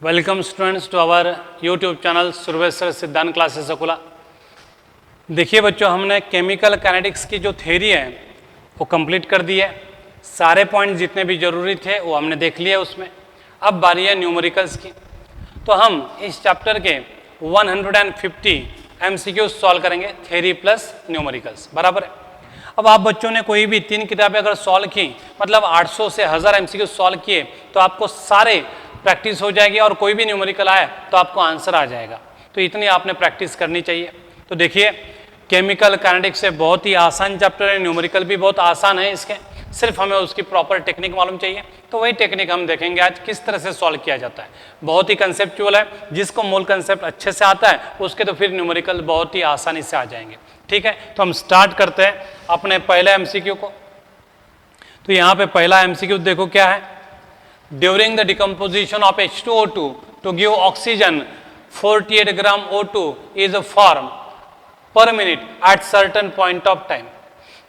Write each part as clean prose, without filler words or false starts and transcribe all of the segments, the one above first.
Welcome students to our YouTube channel Surveshwar Siddhant classes Akola. देखिए बच्चों, हमने केमिकल काइनेटिक्स की जो थ्योरी है वो कंप्लीट कर दी है। सारे पॉइंट जितने भी जरूरी थे वो हमने देख लिए उसमें। अब बारी है न्यूमेरिकल्स की। तो हम इस चैप्टर के 150 MCQ सॉल्व करेंगे, थ्योरी प्लस न्यूमेरिकल्स बराबर है। अब आप बच्चों ने कोई भी 3 किताबें अगर सॉल्व की, मतलब 800 से 1000 MCQ सॉल्व किए, तो आपको सारे प्रैक्टिस हो जाएगी और कोई भी न्यूमेरिकल आए तो आपको आंसर आ जाएगा। तो इतनी आपने प्रैक्टिस करनी चाहिए। तो देखिए, केमिकल काइनेटिक्स से बहुत ही आसान चैप्टर है, न्यूमेरिकल भी बहुत आसान है इसके, सिर्फ हमें उसकी प्रॉपर टेक्निक मालूम चाहिए। तो वही टेक्निक हम देखेंगे आज किस तरह से सॉल्व किया जाता है। बहुत ही कंसेप्चुअल है, जिसको मूल कंसेप्ट अच्छे से आता है उसके तो फिर न्यूमेरिकल बहुत ही आसानी से आ जाएंगे। ठीक है, तो हम स्टार्ट करते हैं अपने पहले MCQ को। तो यहाँ पे पहला MCQ देखो क्या है। During the decomposition of H2O2 to give oxygen 48 gram O2 is formed per minute at certain point of time.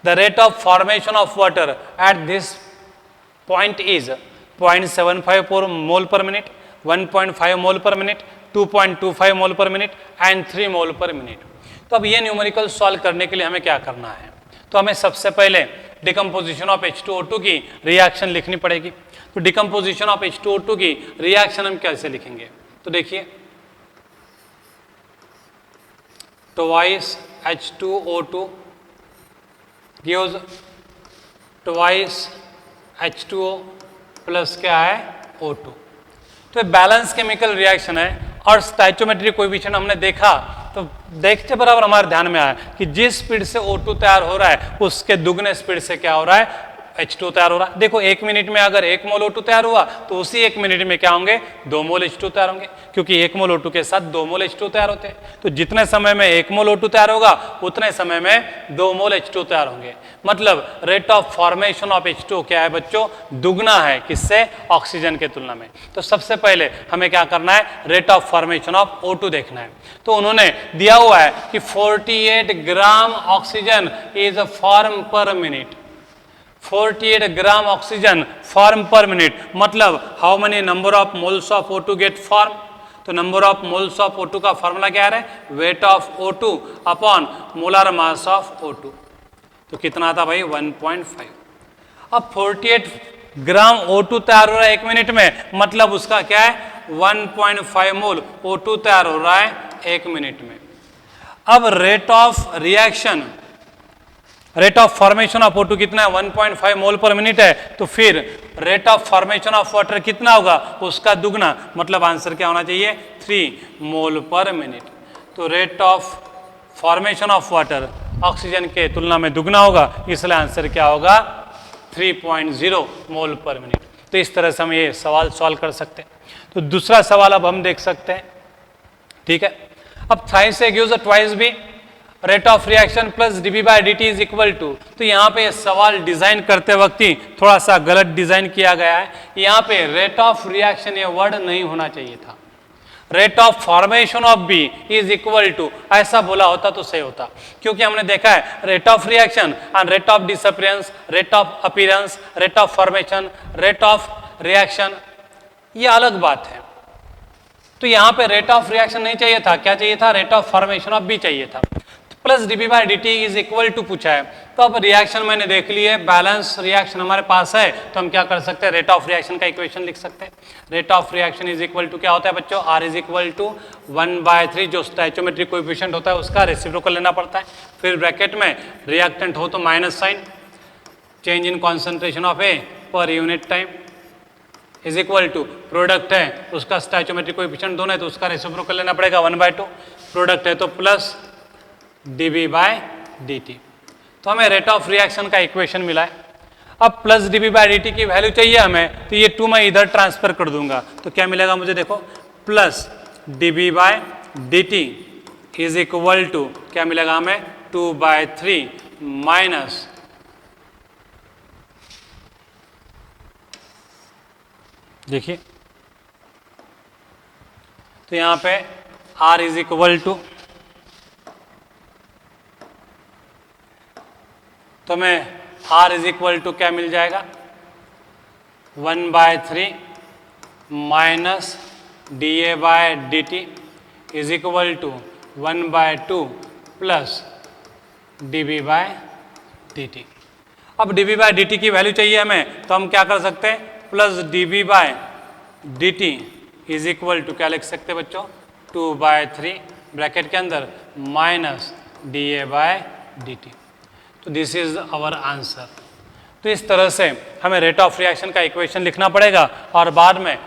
The rate of formation of water at this point is 0.754 mole per minute, 1.5 mole per minute, 2.25 mole per minute and 3 mole per minute. तो अब ये numerical solve करने के लिए हमें क्या करना है, तो हमें सबसे पहले डिकम्पोजिशन ऑफ H2O2 की रिएक्शन लिखनी पड़ेगी। तो डिकम्पोजिशन ऑफ H2O2 की रिएक्शन हम कैसे लिखेंगे, तो देखिए, twice H2O2 gives twice H2O plus क्या है O2। तो बैलेंस केमिकल रिएक्शन है और स्टोइचोमेट्रिक कोएफिशिएंट हमने देखा, तो देखते बराबर हमारे ध्यान में आया कि जिस स्पीड से O2 तैयार हो रहा है उसके दुगने स्पीड से क्या हो रहा है, H2 तैयार हो रहा है। देखो, 1 मिनट में अगर 1 मोल O2 तैयार हुआ तो उसी 1 मिनट में क्या होंगे, 2 मोल H2 तैयार होंगे, क्योंकि 1 मोल O2 के साथ 2 मोल H2 तैयार होते हैं। तो जितने समय में 1 मोल O2 तैयार होगा उतने समय में 2 मोल H2 तैयार होंगे। मतलब rate of formation of H2 क्या है बच्चों, दुगना है किससे, ऑक्सीजन के तुलना में। तो सबसे पहले हमें क्या करना है, rate of formation of O2 देखना है। तो उन्होंने दिया हुआ है कि 48 gram oxygen is form per minute. 48 gram oxygen form per minute, मतलब how many number of moles of O2 get form. तो number of moles of O2 का फॉर्मूला क्या है, weight of O2 upon molar mass of O2। तो कितना था भाई, 1.5। अब 48 ग्राम O2 तैयार हो रहा है 1 मिनट में, मतलब उसका क्या है, 1.5 मोल O2 तैयार हो रहा है 1 मिनट में। अब rate of reaction, rate of formation of O2 कितना है, 1.5 मोल पर मिनट है। तो फिर rate of formation of water कितना होगा, उसका दुगना, मतलब आंसर क्या होना चाहिए, 3 मोल पर मिनट। तो rate of formation of water oxygen के तुलना में दुगना होगा, इसलिए आंसर क्या होगा, 3.0 मोल पर मिनट। तो इस तरह से हम ये सवाल सॉल्व कर सकते हैं। तो दूसरा सवाल अब हम देख सकते हैं। ठीक है, अब थ्राइस से गिव्स ट्वाइस भी rate of reaction plus dB/dt is equal to. तो यहाँ पे सवाल डिजाइन करते वक्त ही थोड़ा सा गलत डिजाइन किया गया है। यहाँ पे रेट ऑफ रिएक्शन ये वर्ड नहीं होना चाहिए था, rate of formation of B is equal to ऐसा बोला होता तो सही होता, क्योंकि हमने देखा है rate of reaction and rate of disappearance, rate of appearance, rate of formation, rate of reaction, ये अलग बात है। तो यहाँ पे रेट ऑफ रिएक्शन नहीं चाहिए था, क्या चाहिए था, rate of formation of B चाहिए था। Plus dB/dt is equal to पूछा है। तो अब रिएक्शन मैंने देख ली है, बैलेंस रिएक्शन हमारे पास है, तो हम क्या कर सकते हैं, रेट ऑफ रिएक्शन का इक्वेशन लिख सकते हैं। Rate of reaction is equal to क्या होता है बच्चों, R इज इक्वल टू 1/3, जो स्टोइचोमेट्रिक कोएफिशिएंट होता है उसका रेसिप्रोकल लेना पड़ता है। फिर ब्रैकेट में रिएक्टेंट हो तो minus sign, change in concentration of A per unit time is equal to product है उसका स्टोइचोमेट्रिक कोएफिशिएंट दोनों है तो उसका रेसिप्रोकल लेना पड़ेगा 1/2, प्रोडक्ट है तो प्लस dB/dt। तो हमें रेट ऑफ रिएक्शन का इक्वेशन मिला है। अब प्लस dB/dt की वैल्यू चाहिए हमें, तो ये 2 मैं इधर ट्रांसफर कर दूंगा, तो क्या मिलेगा मुझे, देखो, plus dB/dt is equal to क्या मिलेगा हमें, 2/3 माइनस देखिए, तो यहां पे R इज इक्वल टू, तो हमें R इज इक्वल टू क्या मिल जाएगा, 1/3 minus dA/dt is equal to 1/2 plus dB/dt। अब dB/dt की वैल्यू चाहिए हमें, तो हम क्या कर सकते हैं, plus dB/dt is equal to क्या लिख सकते हैं बच्चों, 2/3 ब्रैकेट के अंदर माइनस dA/dt। तो दिस इज आवर आंसर। तो इस तरह से हमें रेट ऑफ रिएक्शन का इक्वेशन लिखना पड़ेगा और बाद में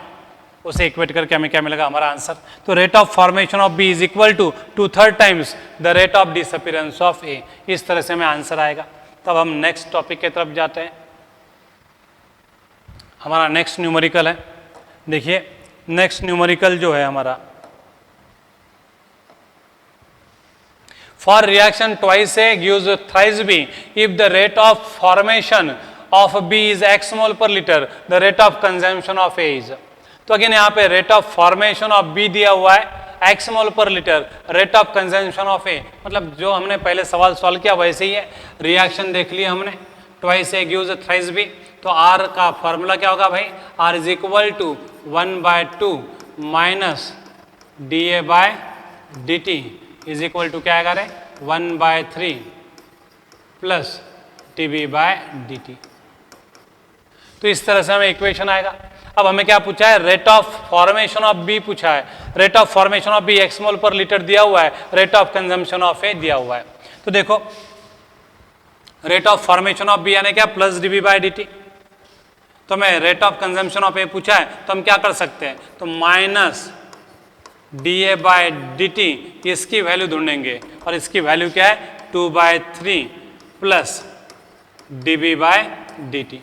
उसे इक्वेट करके हमें क्या मिलेगा, हमारा आंसर। तो rate of formation of B is equal to 2/3 times the rate of disappearance of A. इस तरह से हमें आंसर आएगा। तब हम नेक्स्ट टॉपिक की तरफ जाते हैं। हमारा नेक्स्ट न्यूमेरिकल है, देखिए नेक्स्ट न्यूमेरिकल जो है हमारा, for reaction twice A gives thrice B if the rate of formation of B is x mole per litre, the rate of consumption of A is. तो अगेन यहाँ पे rate of formation of B दिया हुआ है x mole per litre, rate of consumption of A, मतलब जो हमने पहले सवाल सॉल्व किया वैसे ही है। रिएक्शन देख लिया हमने, twice A gives thrice B, तो R का फॉर्मूला क्या होगा भाई, R is equal to 1/2 minus dA/dt is equal to क्या आएगा रे, 1/3 प्लस dB/dt। तो इस तरह से हमें इक्वेशन आएगा। अब हमें क्या पूछा है, rate of formation of B पूछा है। Rate of formation of B x mole per litre दिया हुआ है, rate of consumption of A दिया हुआ है। तो देखो rate of formation of B यानी क्या, प्लस dB/dt। तो हमें rate of consumption of A पूछा है, तो हम क्या कर सकते हैं, तो माइनस dA/dt इसकी वैल्यू ढूंढेंगे और इसकी वैल्यू क्या है, 2/3 प्लस dB/dt।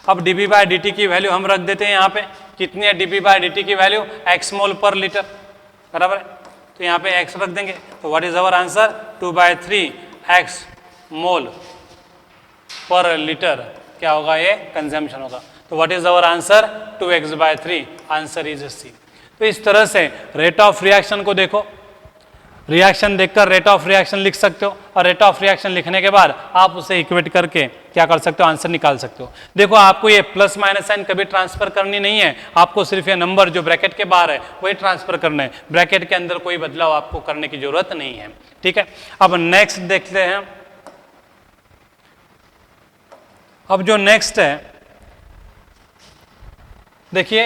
अब dB/dt की वैल्यू हम रख देते हैं यहाँ पे, कितनी है dB/dt की value, x mole per litre, बराबर है। तो यहाँ पे x रख देंगे, तो what is our answer, 2/3 x mole per litre क्या होगा, ये कंजम्पशन होगा। तो what is our answer, 2x/3, answer is C. तो इस तरह से रेट ऑफ रिएक्शन को देखो, रिएक्शन देखकर रेट ऑफ रिएक्शन लिख सकते हो और रेट ऑफ रिएक्शन लिखने के बाद आप उसे इक्वेट करके क्या कर सकते हो, आंसर निकाल सकते हो। देखो आपको ये प्लस माइनस साइन कभी ट्रांसफर करनी नहीं है, आपको सिर्फ ये नंबर जो ब्रैकेट के बाहर है वही ट्रांसफर करना है, ब्रैकेट के अंदर कोई बदलाव आपको करने की जरूरत नहीं है, ठीक है। अब नेक्स्ट देखते हैं। अब जो नेक्स्ट है, देखिए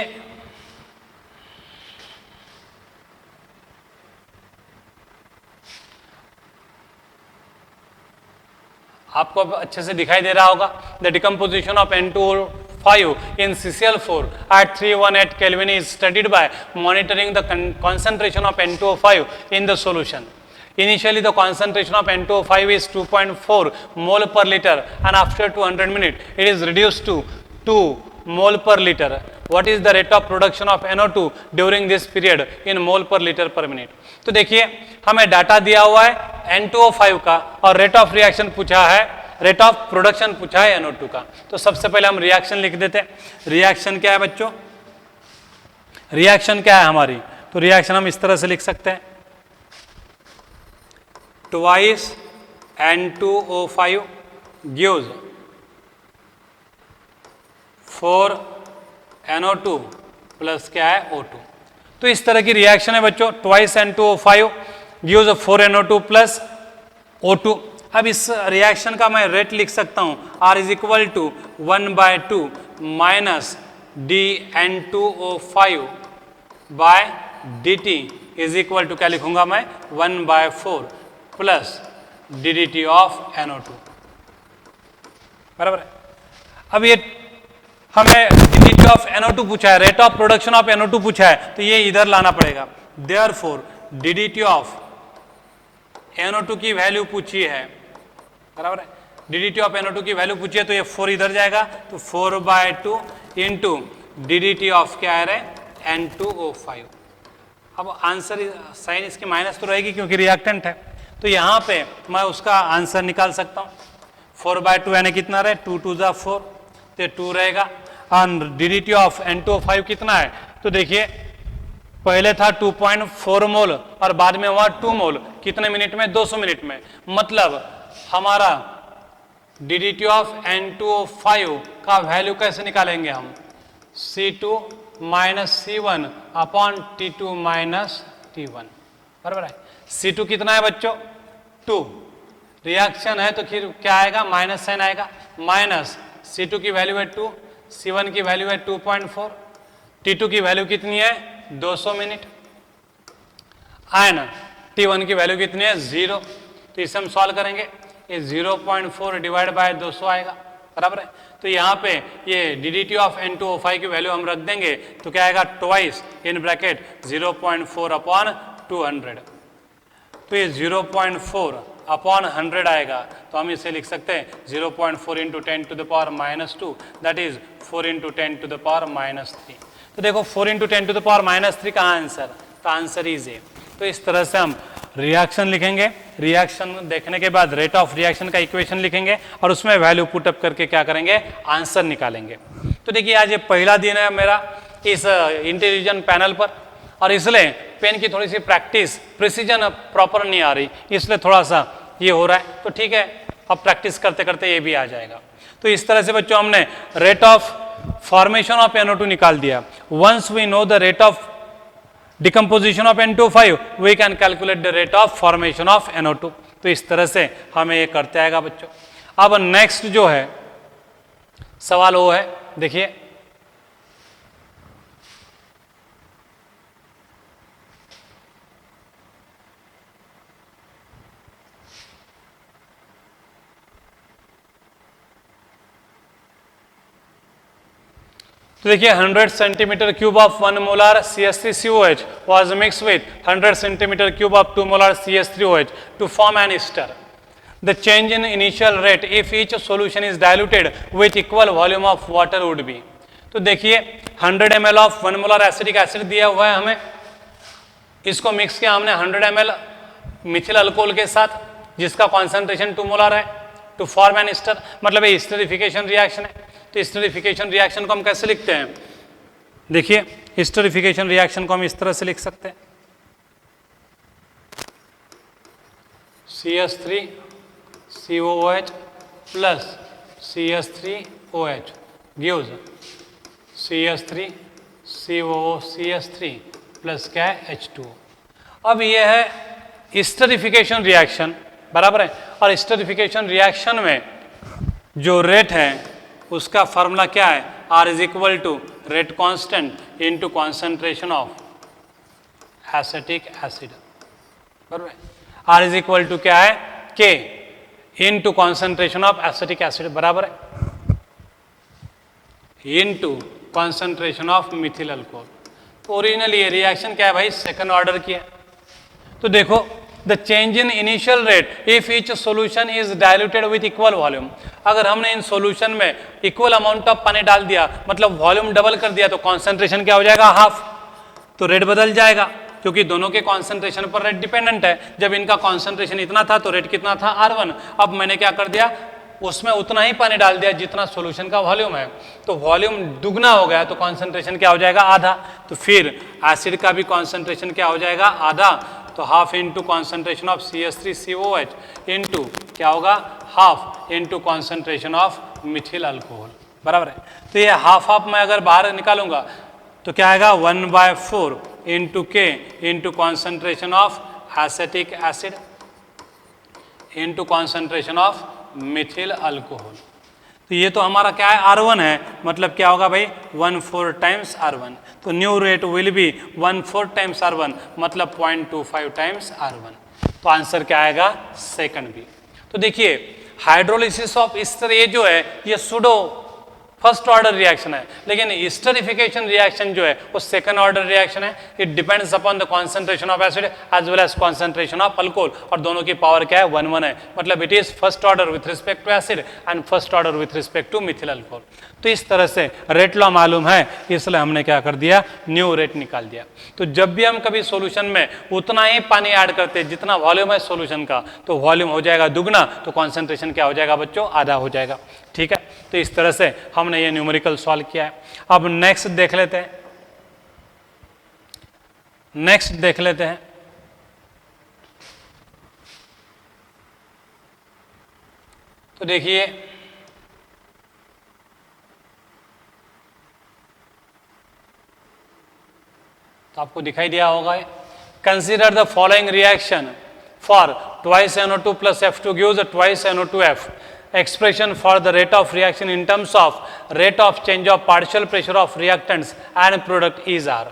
आपको अच्छे से दिखाई दे रहा होगा, the decomposition of N2O5 in CCl4 at 318 Kelvin is studied by monitoring the concentration of N2O5 in the solution. Initially the concentration of N2O5 is 2.4 mole per liter and after 200 minutes it is reduced to 2 mole per liter. What is the rate of production of NO2 during this period in mole per liter per minute? तो देखिए हमें data दिया हुआ है N2O5 का और rate of reaction पूछा है, रेट ऑफ प्रोडक्शन पूछा है NO2 का। तो सबसे पहले हम रिएक्शन लिख देते हैं। रिएक्शन क्या है बच्चों, रिएक्शन क्या है हमारी, तो रिएक्शन हम इस तरह से लिख सकते हैं, twice N2O5 gives 4 NO2 plus क्या है O2। तो इस तरह की रिएक्शन है बच्चों, twice N2O5 gives 4 NO2 plus O2। अब इस रिएक्शन का मैं रेट लिख सकता हूं, R is equal to 1/2 minus dN2O5 by dt is equal to क्या लिखूंगा मैं, 1/4 प्लस ddt ऑफ NO2, बराबर है। अब ये हमें ddt ऑफ NO2 पूछा है, rate of production of NO2 पूछा है, तो ये इधर लाना पड़ेगा। देयरफॉर ddt ऑफ NO2 की वैल्यू पूछी है, बराबर है, ddt ऑफ NO2 की वैल्यू पूछी है, तो ये 4 इधर जाएगा, तो 4/2 इंटू ddt ऑफ क्या है N2O5। अब आंसर साइन इसकी माइनस तो रहेगी क्योंकि रिएक्टेंट है, तो यहाँ पे मैं उसका आंसर निकाल सकता हूँ। 4/2 यानी कितना रहे, 2 2 जा 4, तो 2 रहेगा। और ddt ऑफ N2O5 कितना है, तो देखिए पहले था 2.4 मोल और बाद में हुआ 2 मोल, कितने मिनट में, 200 मिनट में। मतलब हमारा ddt ऑफ N2O5 का वैल्यू कैसे निकालेंगे हम, C2 minus C1 upon T2 minus T1, बराबर है। C2 कितना है बच्चों? 2। रिएक्शन है तो फिर क्या आएगा? माइनस साइन आएगा। माइनस C2 की वैल्यू है 2, C1 की वैल्यू है 2.4, T2 की वैल्यू कितनी है? 200 मिनट, एंड T1 की वैल्यू कितनी है? 0। तो इसे हम सॉल्व करेंगे, ये 0.4 डिवाइड बाय 200 आएगा, बराबर है। तो यहाँ पे ये DDT ऑफ N2O5 की वैल्यू हम रख देंगे तो क्या आएगा? Twice in bracket 0.4 upon 200। तो ये 0.4 अपॉन 100 आएगा, तो हम इसे लिख सकते हैं 0.4 into 10 to the power minus 2, that is 4 into 10 to the power minus 3। तो देखो 4 into 10 to the power minus 3 का आंसर, तो आंसर इज ए। तो इस तरह से हम रिएक्शन लिखेंगे, रिएक्शन देखने के बाद रेट ऑफ रिएक्शन का इक्वेशन लिखेंगे और उसमें वैल्यू पुटअप करके क्या करेंगे? आंसर निकालेंगे। तो देखिए आज ये पहला दिन है मेरा इस इंटेलिजेंट पैनल पर, और इसलिए पेन की थोड़ी सी प्रैक्टिस, प्रिसीजन प्रॉपर नहीं आ रही, इसलिए थोड़ा सा ये हो रहा है। तो ठीक है, अब प्रैक्टिस करते करते ये भी आ जाएगा। तो इस तरह से बच्चों हमने rate of formation of NO2 निकाल दिया। Once we know the rate of decomposition of N2O5 we can calculate the rate of formation of NO2। तो इस तरह से हमें ये करते आएगा बच्चों। अब नेक्स्ट जो है सवाल वो है, देखिए तो देखिए 100 centimetre cube of 1 molar CH3COH was mixed with 100 centimetre cube of 2 molar CH3OH to form an ester. The change in initial rate if each solution is diluted with equal volume of water would be. तो देखिए 100 ml of 1 molar acetic acid दिया हुआ है हमें, इसको mix किया हमने 100 ml Mithil alcohol के साथ जिसका कॉन्सेंट्रेशन 2 मोलर है, टू फॉर्म एन एस्टर, मतलब ये एस्टरिफिकेशन रिएक्शन है। तो एस्टरिफिकेशन रिएक्शन को हम कैसे लिखते हैं? देखिए एस्टरिफिकेशन रिएक्शन को हम इस तरह से लिख सकते हैं, CH3COOH plus CH3OH gives CH3COOCH3 plus क्या है? H2O। अब ये है एस्टरिफिकेशन रिएक्शन, बराबर है। और एस्टरिफिकेशन रिएक्शन में जो रेट है उसका फॉर्मूला क्या है? R is equal to rate constant into concentration of acetic acid, बराबर है। R इज इक्वल टू क्या है? K into concentration of acetic acid, बराबर है, into concentration of methyl alcohol. तो ओरिजिनली ये रिएक्शन क्या है भाई? सेकंड ऑर्डर की है। तो देखो the change in initial rate if each solution is diluted with equal volume, अगर हमने इन सोल्यूशन में इक्वल अमाउंट ऑफ पानी डाल दिया, मतलब वॉल्यूम डबल कर दिया, तो कॉन्सेंट्रेशन क्या हो जाएगा? हाफ। तो रेट बदल जाएगा क्योंकि दोनों के कॉन्सेंट्रेशन पर रेट डिपेंडेंट है। जब इनका कॉन्सेंट्रेशन इतना था तो रेट कितना था? R1। अब मैंने क्या कर दिया? उसमें उतना ही पानी डाल दिया जितना सॉल्यूशन का वॉल्यूम है, तो वॉल्यूम दुगना हो गया, तो कॉन्सेंट्रेशन क्या हो जाएगा? आधा। तो फिर एसिड का भी कॉन्सेंट्रेशन क्या हो जाएगा? आधा। तो half into concentration of CH3COH into क्या होगा? Half into concentration of methyl alcohol, बराबर है। तो ये हाफ हाफ मैं अगर बाहर निकालूंगा तो क्या आएगा? 1/4 into K into concentration of acetic acid into concentration of methyl alcohol. तो ये तो हमारा क्या है? R1 है, मतलब क्या होगा भाई? 1/4 टाइम्स R1। तो new rate will be 1/4 times R1, मतलब 0.25 टाइम्स R1। तो आंसर क्या आएगा? Second B. तो देखिए हाइड्रोलिसिस ऑफ एस्टर ये जो है ये सुडो फर्स्ट ऑर्डर रिएक्शन है, लेकिन एस्टरिफिकेशन रिएक्शन जो है वो सेकंड ऑर्डर रिएक्शन है। It depends upon the concentration of acid as well as concentration of alcohol, और दोनों की पावर क्या है? 1/1 है, मतलब it is first order with respect to acid and first order with respect to methyl alcohol. तो इस तरह से रेट लॉ मालूम है, इसलिए हमने क्या कर दिया? न्यू रेट निकाल दिया। तो जब भी हम कभी सॉल्यूशन में उतना ही पानी ऐड करते हैं जितना वॉल्यूम है सॉल्यूशन का, तो वॉल्यूम हो जाएगा दुगना, तो कॉन्सेंट्रेशन क्या हो जाएगा बच्चों? आधा हो जाएगा। ठीक है, तो इस तरह से हमने ये न्यूमेरिकल सॉल्व किया है। अब नेक्स्ट देख लेते हैं, नेक्स्ट देख लेते हैं। तो देखिए तो आपको दिखाई दिया होगा। Consider the following reaction for twice NO2 plus F2 gives twice NO2F. Expression for the rate of reaction in terms of rate of change of partial pressure of reactants and product is R.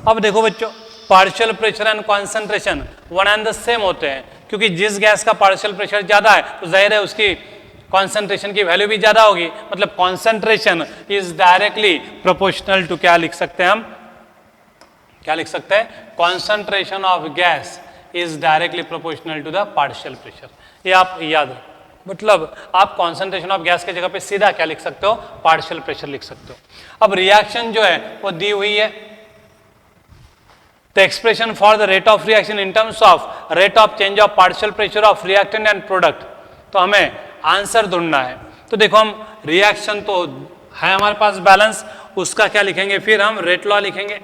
अब देखो बच्चों, partial pressure and concentration one and the same होते हैं, क्योंकि जिस gas का partial pressure ज्यादा है तो जाहिर है उसकी कॉन्सेंट्रेशन की वैल्यू भी ज्यादा होगी, मतलब concentration is directly proportional to, क्या लिख सकते हैं हम, क्या लिख सकते हैं, concentration of gas is directly proportional to the partial pressure. ये आप याद रखो, मतलब आप कॉन्सेंट्रेशन ऑफ गैस के जगह पे सीधा क्या लिख सकते हो, पार्शियल प्रेशर लिख सकते हो। अब रिएक्शन जो है वो दी हुई है, the expression for the rate of reaction in terms of rate of change of partial pressure of reactant and product, तो हमें आंसर ढूंढना है। तो देखो हम रिएक्शन तो है हमारे पास बैलेंस, उसका क्या लिखेंगे, फिर हम रेट लॉ लिखेंगे।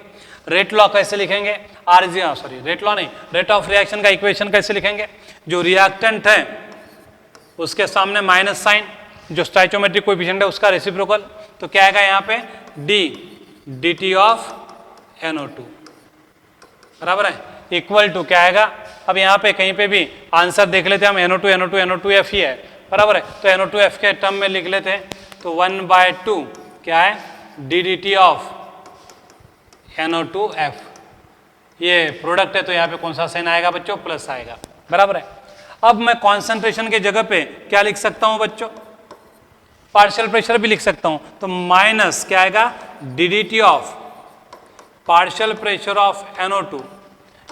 रेट लॉ कैसे लिखेंगे, रेट लॉ नहीं, रेट ऑफ रिएक्शन का इक्वेशन कैसे लिखेंगे, जो रिएक्टेंट है उसके सामने माइनस साइन, जो स्टोइचोमेट्रिक कोएफिशिएंट है उसका रेसिप्रोकल, तो क्या आएगा यहाँ पे dt ऑफ NO2 बराबर है, इक्वल टू क्या आएगा, अब यहाँ पे कहीं पे भी आंसर देख लेते हैं हम, NO2F ही है बराबर है, तो NO2F के टर्म में लिख लेते हैं, तो 1/2 क्या है dt ऑफ NO2F, ये प्रोडक्ट है तो यहाँ पे कौन सा साइन आएगा बच्चों, प्लस आएगा बराबर है। अब मैं कॉन्सेंट्रेशन के जगह पे क्या लिख सकता हूँ बच्चों, पार्शियल प्रेशर भी लिख सकता हूँ, तो माइनस क्या आएगा dt of partial pressure of NO2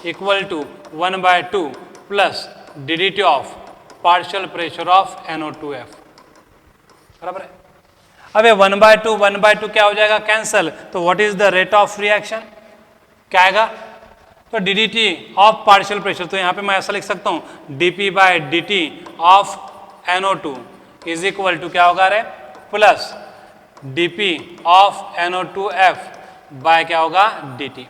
equal to 1/2 plus dt of partial pressure of NO2F बराबर है। अब 1/2 क्या हो जाएगा, कैंसल, तो what is the rate of reaction, क्या आएगा, तो ddt ऑफ पार्शियल प्रेशर, तो यहाँ पे मैं ऐसा लिख सकता हूँ dp/dt of NO2 is equal to क्या होगा रे, plus dp of NO2F bye क्या होगा dt।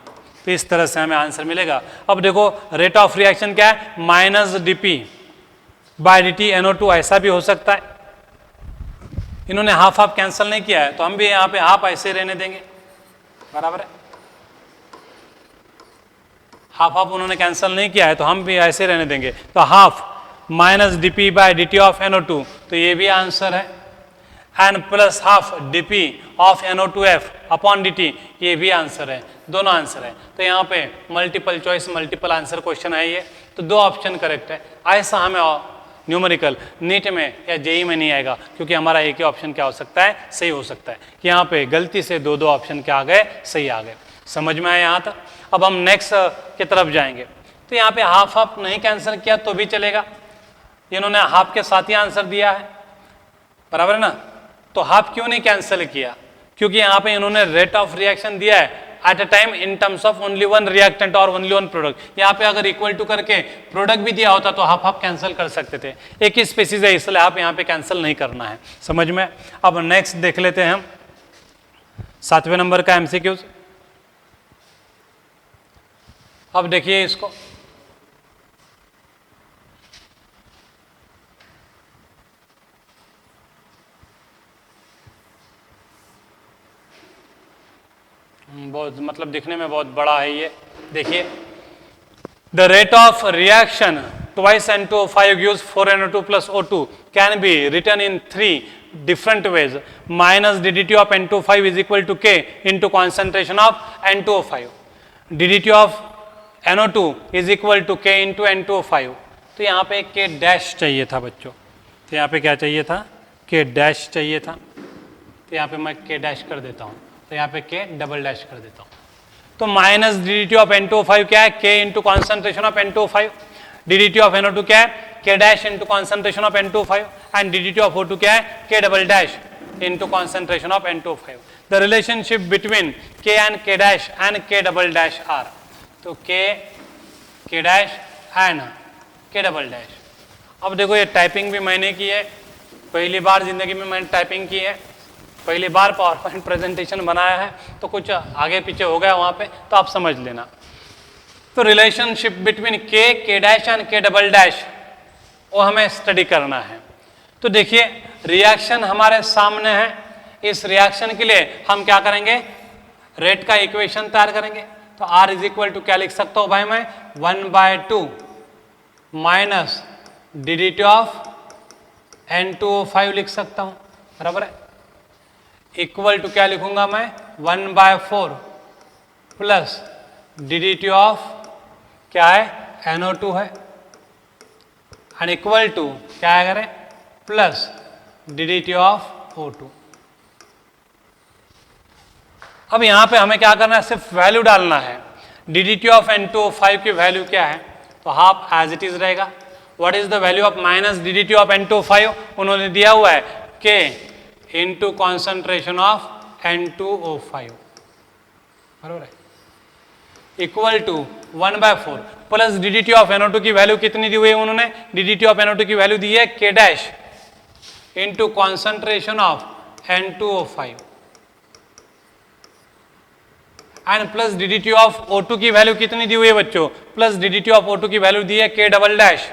तो इस तरह से हमें आंसर मिलेगा। अब देखो रेट ऑफ रिएक्शन क्या है, माइनस dp/dt NO2, ऐसा भी हो सकता है, इन्होंने हाफ हाफ कैंसिल नहीं किया है तो हम भी यहाँ पे हाफ ऐसे रहने देंगे बराबर है, हाफ हाफ उन्होंने कैंसिल नहीं किया है तो हम भी ऐसे रहने देंगे, तो half minus dp/dt of NO2, तो ये भी आंसर है, and plus half dp of NO2F upon dt, ये भी आंसर है, दोनों आंसर है। तो यहाँ पे multiple choice multiple answer question है ये, तो दो ऑप्शन करेक्ट है। ऐसा हमें न्यूमेरिकल नीट में या जेई में नहीं आएगा, क्योंकि हमारा एक ही ऑप्शन क्या हो सकता है, सही हो सकता है, कि यहाँ पे गलती से दो ऑप्शन क्या आ गए, सही आ गए। समझ में आया यहाँ तक। अब हम नेक्स्ट की तरफ जाएंगे, तो यहाँ पे हाफ हाफ नहीं कैंसिल किया तो भी चलेगा, इन्होंने हाफ के साथ ही आंसर दिया है बराबर है ना, तो हाफ क्यों नहीं कैंसिल किया, क्योंकि यहाँ पे इन्होंने रेट ऑफ रिएक्शन दिया है at a time in terms of only one reactant और ओनली वन प्रोडक्ट। यहाँ पे अगर इक्वल टू करके प्रोडक्ट भी दिया होता तो हाफ हाफ कैंसिल कर सकते थे, एक ही स्पेसिस है इसलिए आप यहाँ पे कैंसिल नहीं करना है। समझ में। अब नेक्स्ट देख लेते हैं हम 7वें नंबर का एमसीक्यूज। अब देखिए इसको, बहुत मतलब दिखने में बहुत बड़ा है ये। देखिए, the rate of reaction twice N2O5 gives 4NO2 plus O2 can be written in 3 different ways. Minus ddt of N2O5 is equal to K into concentration of N2O5. ddt of NO2 is equal to K into N2O5. तो यहाँ पे K dash चाहिए था बच्चों, तो यहाँ पे क्या चाहिए था, K डैश चाहिए था, तो यहाँ पे मैं K डैश कर देता हूँ, तो यहाँ पे K डबल डैश कर देता हूँ। तो माइनस ddt ऑफ N2O5 क्या है, K into concentration of N2O5, ddt of NO2 क्या है, K dash into concentration of N2O5, and ddt of O2 क्या है, K double dash into concentration of N2O5। The relationship between K and K dash and K double dash are, तो K dash and K double dash. अब देखो ये typing भी मैंने की है, पहली बार जिंदगी में मैंने टाइपिंग की है, पहली बार पावर पॉइंट प्रेजेंटेशन बनाया है, तो कुछ आगे पीछे हो गया वहाँ पे, तो आप समझ लेना। तो relationship between K dash and K double dash वो हमें स्टडी करना है। तो देखिए रिएक्शन हमारे सामने है, इस रिएक्शन के लिए हम क्या करेंगे, रेट का इक्वेशन तैयार करेंगे। तो R इज इक्वल टू क्या लिख सकता हूँ भाई मैं 1/2 माइनस ddT ऑफ N2O5 लिख सकता हूँ, बराबर है। इक्वल टू क्या लिखूंगा मैं 1/4 प्लस ddT ऑफ क्या है NO2 है, एंड इक्वल टू क्या है करें प्लस ddT ऑफ O2। अब यहां पे हमें क्या करना है, सिर्फ वैल्यू डालना है। ddT ऑफ N2O5 की वैल्यू क्या है, तो हाफ एज इट इज रहेगा। What is the value of minus ddT of N2O5, उन्होंने दिया हुआ है K into concentration of N2O5, बराबर है, equal to 1/4 plus ddT of NO2 की वैल्यू कितनी दी हुई है उन्होंने, ddT ऑफ NO2 की वैल्यू दी है K dash into concentration of N2O5 and plus ddT of O2 की वैल्यू कितनी दी हुई है बच्चों, प्लस ddT ऑफ O2 की वैल्यू दी है K double dash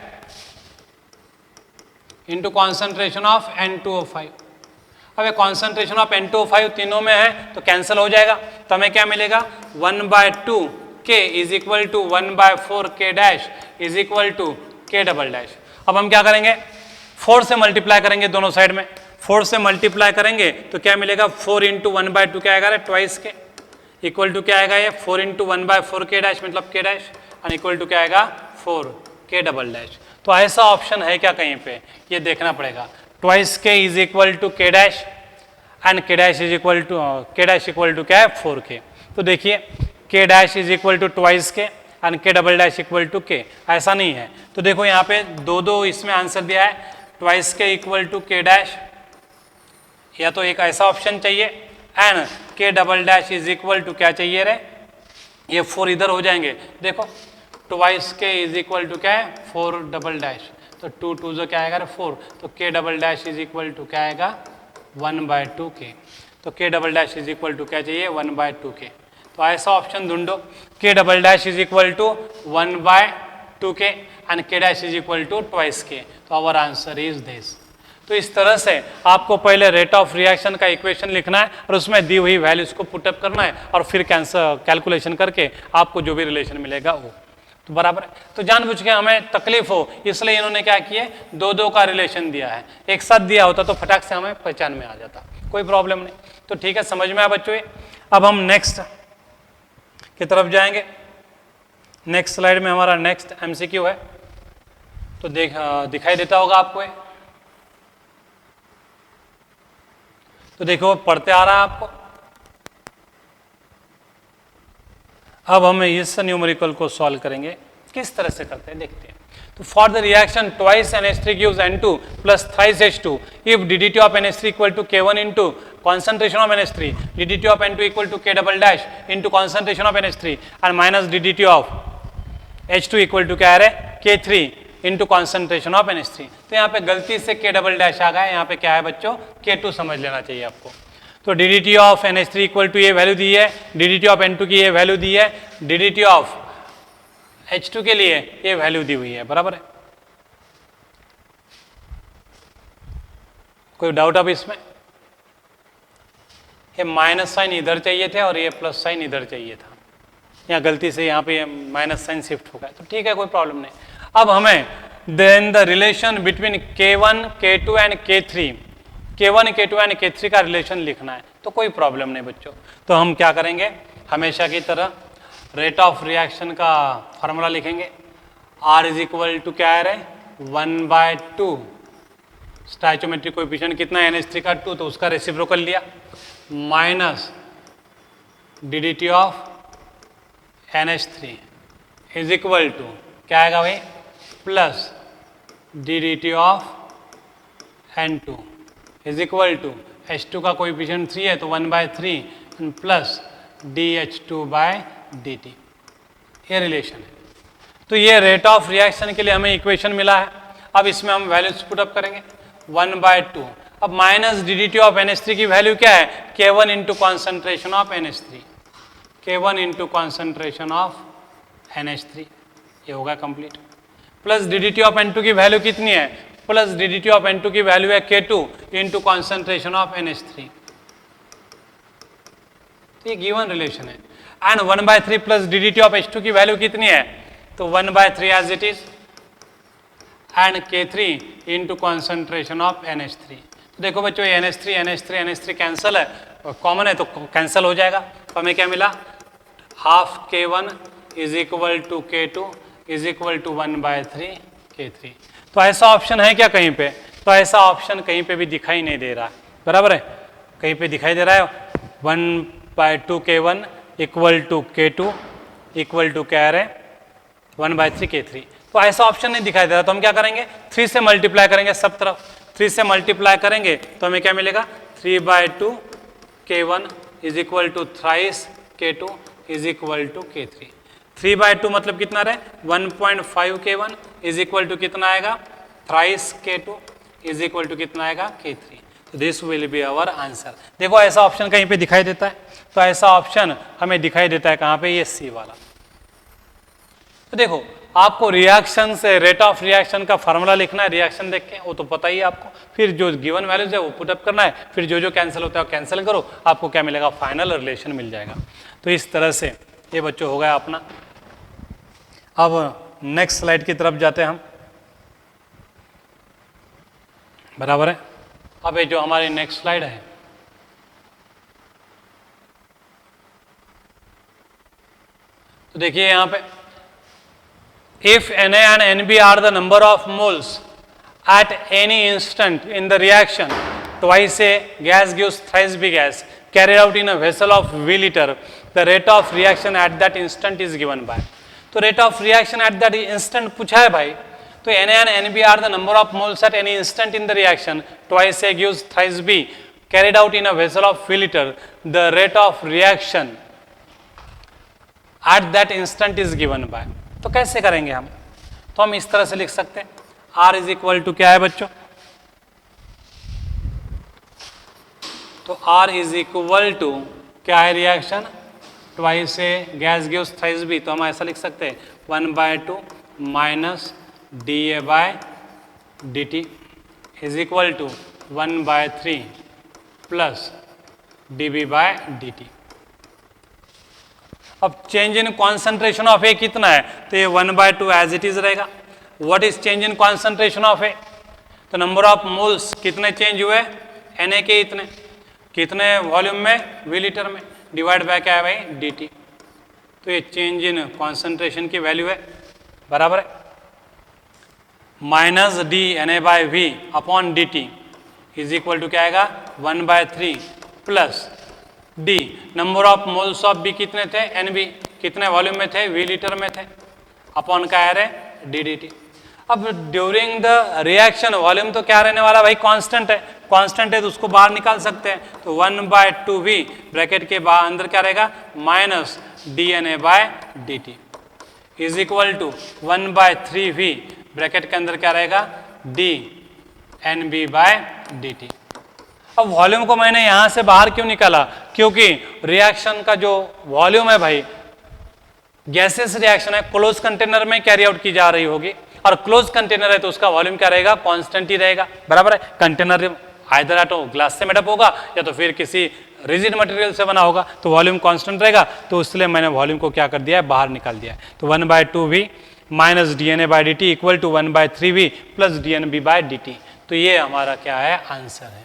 into concentration of N2O5। अब ये कॉन्सेंट्रेशन ऑफ N2O5 तीनों में है तो कैंसिल हो जाएगा, तो हमें क्या मिलेगा 1/2 K is equal to 1/4 K dash is equal to K double dash. अब हम क्या करेंगे, 4 से मल्टीप्लाई करेंगे दोनों साइड में, 4 से मल्टीप्लाई करेंगे तो क्या मिलेगा 4 इंटू 1/2 क्या आएगा ट्वाइस के, इक्वल टू क्या आएगा ये 4 इंटू 1/4 K डैश मतलब K dash and equal to क्या आएगा 4 K डबल डैश। तो ऐसा ऑप्शन है क्या कहीं पे, ये देखना पड़ेगा। Twice K is equal to K dash and K dash is equal to K dash equal to क्या है 4K। तो देखिए K dash is equal to twice K and K double dash equal to K, ऐसा नहीं है। तो देखो यहाँ पे दो इसमें आंसर दिया है, twice K equal to K dash, या तो एक ऐसा ऑप्शन चाहिए and K double dash is equal to क्या चाहिए रे, ये 4 इधर हो जाएंगे। देखो twice K is equal to क्या है 4 डबल डैश, तो 2 2 जो क्या आएगा 4, तो K double dash is equal to क्या आएगा 1/2 K। तो K double dash is equal to क्या चाहिए 1/2 K। तो ऐसा ऑप्शन ढूंढो, K double dash is equal to 1/2 K and K dash is equal to twice K। तो आवर आंसर इज दिस। तो इस तरह से आपको पहले रेट ऑफ रिएक्शन का इक्वेशन लिखना है और उसमें दी हुई वैल्यूज को पुटअप करना है और फिर कैलकुलेशन करके आपको जो भी रिलेशन मिलेगा वो, तो बराबर है। तो जानबूझ के हमें तकलीफ हो इसलिए इन्होंने क्या किया, 2 का रिलेशन दिया है, एक साथ दिया होता तो फटाक से हमें पहचान में आ जाता, कोई प्रॉब्लम नहीं। तो ठीक है, समझ में आया बच्चों। अब हम नेक्स्ट की तरफ जाएंगे। नेक्स्ट स्लाइड में हमारा नेक्स्ट MCQ है, तो दिखाई देता होगा आपको ये। तो देखो पढ़ते आ रहा है आपको। अब हम इस न्यूमेरिकल को सॉल्व करेंगे, किस तरह से करते हैं देखते हैं। तो for the reaction twice NH3 gives N2 plus thrice H2 if ddT of NH3 equal to K1 into concentration of NH3, ddT of N2 equal to K double dash into concentration of NH3 and minus ddT of H2 equal to क्या है K3 into concentration of NH3। तो यहाँ पे गलती से K double dash आ गया, यहाँ पे क्या है बच्चों K2 समझ लेना चाहिए आपको। तो ddT of NH3 equal to ये वैल्यू दी है, ddT ऑफ N2 की ये वैल्यू दी है, ddT ऑफ H2 के लिए ये वैल्यू दी हुई है, बराबर है। कोई डाउट अब इसमें? ये माइनस साइन इधर चाहिए थे और ये प्लस साइन इधर चाहिए था, यहाँ गलती से यहाँ पे माइनस साइन शिफ्ट हो गया, तो ठीक है कोई प्रॉब्लम नहीं। अब हमें then the relation between K1, K2 and K3, K1, K2 and K3 का रिलेशन लिखना है, तो कोई प्रॉब्लम नहीं बच्चों। तो हम क्या करेंगे, हमेशा की तरह रेट ऑफ रिएक्शन का फॉर्मूला लिखेंगे। R इज इक्वल टू क्या है 1/2, स्टोइचोमेट्रिक कोएफिशिएंट कितना है NH3 का 2, तो उसका रेसिप्रोकल लिया, minus ddT of NH3 is equal to क्या आएगा भाई plus ddT of N2 is equal to H2 का कोएफिशिएंट 3 है तो 1/3 प्लस dH2/dt, ये रिलेशन है। तो ये रेट ऑफ रिएक्शन के लिए हमें इक्वेशन मिला है। अब इसमें हम वैल्यूज पुटअप करेंगे 1/2। अब माइनस ddT ऑफ NH3 की वैल्यू क्या है K1 into concentration of NH3, K1 into concentration of NH3, ये होगा complete. Plus ddT of N2 की वैल्यू कितनी है, प्लस ddT ऑफ N2 की वैल्यू है K2 into concentration of NH3, तो ये गिवन रिलेशन है। And 1/3 plus d of H2 की वैल्यू कितनी है, तो 1/3 as it is and K3 into concentration of NH3। तो देखो बच्चों ये NH3 कैंसिल है, कॉमन है तो कैंसिल हो जाएगा। तो हमें क्या मिला, half K1 is equal to K2 is equal to 1/3 K3। तो ऐसा ऑप्शन है क्या कहीं पे, तो ऐसा ऑप्शन कहीं पे भी दिखाई नहीं दे रहा, बराबर है। कहीं पे दिखाई दे रहा है 1/2 K1 equal to K2 equal to क्या है 1/3 K3। तो ऐसा ऑप्शन नहीं दिखाई दे रहा, तो हम क्या करेंगे 3 से मल्टीप्लाई करेंगे सब तरफ। 3 से मल्टीप्लाई करेंगे तो हमें क्या मिलेगा 3/2 K1 is equal to thrice K2 is equal to K3। 3/2 मतलब कितना रहे 1.5 K1 इज इक्वल टू कितना आएगा thrice K2 is equal to कितना आएगा K3। तो this will be our answer. देखो ऐसा ऑप्शन कहीं पे दिखाई देता है, तो ऐसा ऑप्शन हमें दिखाई देता है कहाँ पे, ये सी वाला। तो देखो आपको रिएक्शन से रेट ऑफ रिएक्शन का फार्मूला लिखना है, रिएक्शन देख के वो तो पता ही है आपको, फिर जो गिवन वैल्यूज है वो पुटअप करना है, फिर जो जो कैंसिल होता है वो कैंसिल करो, आपको क्या मिलेगा फाइनल रिलेशन मिल जाएगा। तो इस तरह से ये बच्चों हो गया अपना। अब नेक्स्ट स्लाइड की तरफ जाते हैं हम, बराबर है। अब ये जो हमारी नेक्स्ट स्लाइड है, तो देखिए यहां पे if Na and Nb are the number of moles at any instant in the reaction, twice A gas gives thrice B gas carried out in a vessel of V liter, the rate of reaction at that instant is given by। तो rate of reaction at that instant पूछा है भाई, तो Na and Nb are the number of moles at any instant in the reaction, twice A gives thrice B carried out in a vessel of V liter, the rate of reaction at that instant is given by। तो कैसे करेंगे हम, तो हम इस तरह से लिख सकते हैं R इज इक्वल टू क्या है बच्चों, तो R इज इक्वल टू क्या है reaction, twice a gas gives thrice B, तो हम ऐसा लिख सकते हैं 1/2 minus dA/dt is equal to 1/3 plus dB/dt। अब change in concentration of a कितना है, तो ये 1/2 एज इट इज रहेगा। What is change in concentration of a, तो नंबर ऑफ मोल्स कितने चेंज हुए Na के इतने, कितने वॉल्यूम में V लीटर में, डिवाइड बाय क्या है भाई dt। तो ये चेंज इन कॉन्सेंट्रेशन की वैल्यू है, बराबर है minus dNA/V upon dt is equal to क्या आएगा 1/3 plus d number of moles of b कितने थे Nb, कितने वॉल्यूम में थे V लीटर में थे, अपॉन क्या है ddt। अब ड्यूरिंग द रिएक्शन वॉल्यूम तो क्या रहने वाला भाई कांस्टेंट है, कांस्टेंट है तो उसको बाहर निकाल सकते हैं, तो 1/2V ब्रैकेट के बाहर अंदर क्या रहेगा minus dNA/dt is equal to 1/3V bracket के अंदर क्या रहेगा dNB/dt। अब वॉल्यूम को मैंने यहां से बाहर क्यों निकाला, क्योंकि रिएक्शन का जो वॉल्यूम है भाई गैसेस रिएक्शन है क्लोज कंटेनर में कैरी आउट की जा रही होगी, और क्लोज कंटेनर है तो उसका वॉल्यूम क्या रहेगा कांस्टेंट ही रहेगा, बराबर है। कंटेनर आइदर एटो ग्लास से मेडअप होगा या तो फिर किसी रिजिड मटेरियल से बना होगा, तो वॉल्यूम कांस्टेंट रहेगा, तो इसलिए मैंने वॉल्यूम को क्या कर दिया है बाहर निकाल दिया है। तो 1/2V minus dNA/dt equal to 1/3V plus dNB/dt। तो ये हमारा क्या है आंसर है।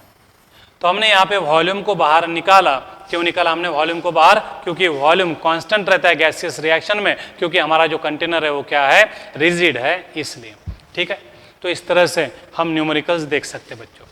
तो हमने यहाँ पे वॉल्यूम को बाहर निकाला, क्यों निकाला हमने वॉल्यूम को बाहर, क्योंकि वॉल्यूम कांस्टेंट रहता है गैसियस रिएक्शन में, क्योंकि हमारा जो कंटेनर है वो क्या है रिजिड है इसलिए, ठीक है। तो इस तरह से हम न्यूमेरिकल्स देख सकते हैं बच्चों।